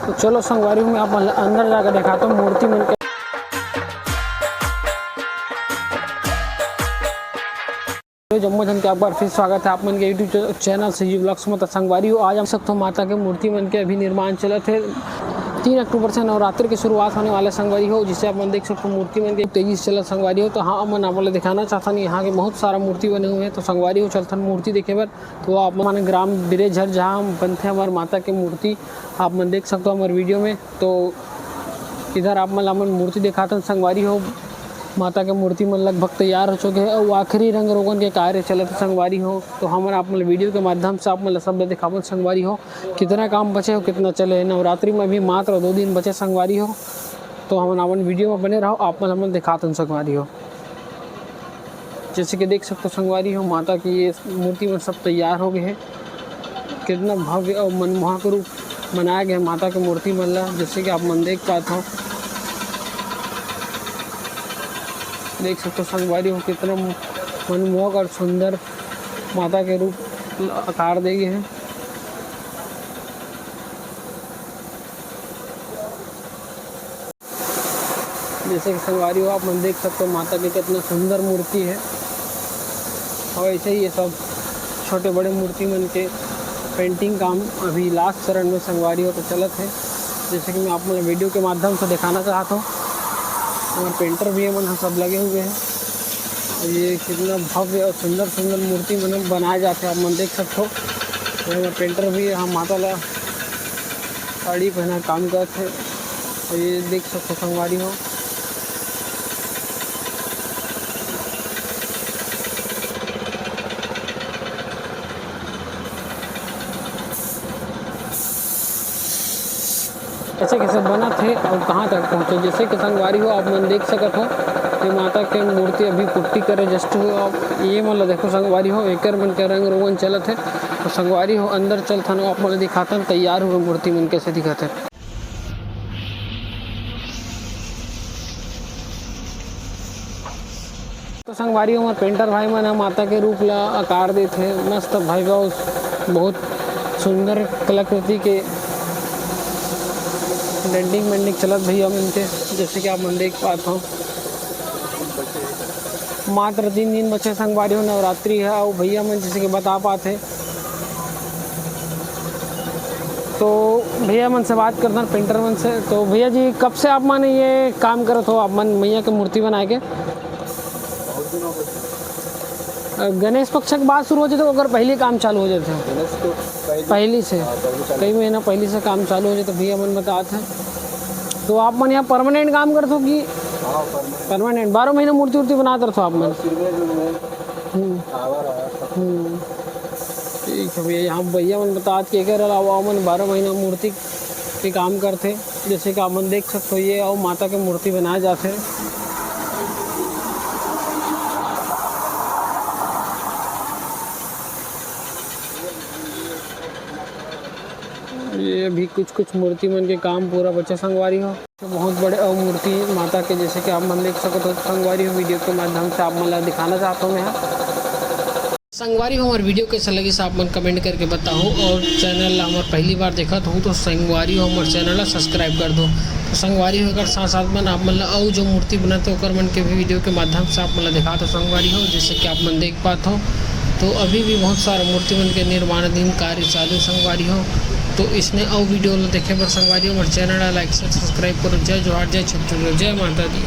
तो चलो संगवारी में आप अंदर जाकर दिखाता हूँ मूर्ति मन के। जम्मू जन के एक बार फिर स्वागत है आप मन के यूट्यूब चैनल से जी ब्लॉग्स में। तो संगवारी हो आज हम सकते हो माता के मूर्ति मन के अभी निर्माण चले थे। 3 अक्टूबर से नवरात्रि की शुरुआत होने वाले संगवारी हो, जिसे आप मन देख सकते हो मूर्ति मन के तेजी से चला संगवारी हो। तो हाँ मन आप दिखाना चाहता नहीं, यहाँ के बहुत सारा मूर्ति बने हुए हैं। तो संगवारी हो चलथन मूर्ति देखे बर तो आप मन ग्राम बिरेझर जहाँ बनते हैं हमारे माता के मूर्ति आप मन देख सकते हो हमारे वीडियो में। तो इधर आप मन मूर्ति दिखाते संगवारी हो। माता के मूर्ति मन लगभग तैयार हो चुके हैं और आखिरी रंग रोगन के कार्य चलते संगवारी हो। तो हम आप वीडियो के माध्यम से आप सब दिखावत संगवारी हो कितना काम बचे हो, कितना चले। नवरात्रि में भी मात्र 2 दिन बचे संगवारी हो। तो हम अपन वीडियो में बने रहो, आप मन दिखाते संगवारी हो। जैसे कि देख सकते हो संगवारी हो माता की ये मूर्ति में सब तैयार हो गए हैं। कितना भव्य और मनमोहक रूप बनाया गया माता के मूर्ति मन ला, जैसे कि आप मन देख पाते हो। देख सकते हो संगवारी हो कितना मनमोहक और सुंदर माता के रूप आकार दे गए हैं। जैसे कि संगवारी हो आप मन देख सकते हो माता की कितना सुंदर मूर्ति है। और ऐसे ही ये सब छोटे बड़े मूर्ति मन के पेंटिंग काम अभी लास्ट चरण में संगवारी हो तो चलत है। जैसे कि मैं आप मन वीडियो के माध्यम से दिखाना चाहता हूँ। और पेंटर भी मन सब लगे हुए हैं। और ये कितना भव्य और सुंदर सुंदर मूर्ति मन बनाए जाते हैं आप मन देख सकते हो। और पेंटर भी यहाँ माता ला साड़ी पहना काम करते हैं। और ये देख सकते हो संगवारी हो। कैसे कैसे बना थे और कहाँ तक पहुँचे। जैसे कि संगवारी हो आप मन देख सकते हो कि माता के मूर्ति अभी पुट्टी करे जस्ट हो। आप ये मतलब देखो संगवारी हो एक मन के रंग रोगन चलत है। तो संगवारी हो अंदर चलथन आप मन दिखाथन तैयार हुए मूर्ति मन कैसे दिखाते। तो संगवारी हो हमारे पेंटर भाई मन माता के रूप ला आकार देते मस्त भाई बहुत सुंदर कलाकृति के डेंटिंग मेंटिंग चलत भैया मिलते। जैसे कि आप मन देख पाते हो मात्र 3 दिन बचे संगवारी हो नवरात्रि है। और भैया मन जैसे कि बता पाते तो भैया मन से बात करना पेंटर मन से। तो भैया जी कब से आप मन ये काम करत हो आप मन मैया के मूर्ति बनाए के? गणेश पक्ष के बाद शुरू हो जाते अगर पहले काम चालू हो जाते हैं? पहली से कई महीना पहले से काम चालू हो जाए। तो भैया मन बताते हैं। तो आप मन यहाँ परमानेंट काम करते हो कि परमानेंट 12 महीने मूर्ति वूर्ति बनाते रहो आप मन? ठीक है भैया। यहाँ भैया मन बताते कि अलावा मन 12 महीना मूर्ति के काम करते। जैसे कि आप मन देख सकते हो ये और माता के मूर्ति बनाए जाते हैं। ये अभी कुछ मूर्ति मन के काम पूरा बच्चा संगवारी हो। तो बहुत बड़े और मूर्ति माता के जैसे कि आप मन देख सकते हो संगवारी हो। वीडियो के माध्यम से आप मन दिखाना चाहता हूँ मैं संगवारी हो। हमारे वीडियो कैसा लगी से आप मन कमेंट करके बताओ। और चैनल हमारे पहली बार देखा तो संगवारी हो हमारे चैनल सब्सक्राइब कर दो। तो संगवारी होकर साथ साथ मन आप मन और जो मूर्ति बनाते होकर मन के भी वीडियो के माध्यम से आप मन दिखा दो संगवारी हो। जैसे कि आप मन देख पाते हो तो अभी भी बहुत सारा मूर्ति मन के निर्माणाधीन कार्य चालू संगवारी हो। तो इसने और वीडियो देखे पर संगवारी हो हमारे चैनल लाइक सब्सक्राइब करो। जय जोहार, जय छत्तीसगढ़, जय माता दी।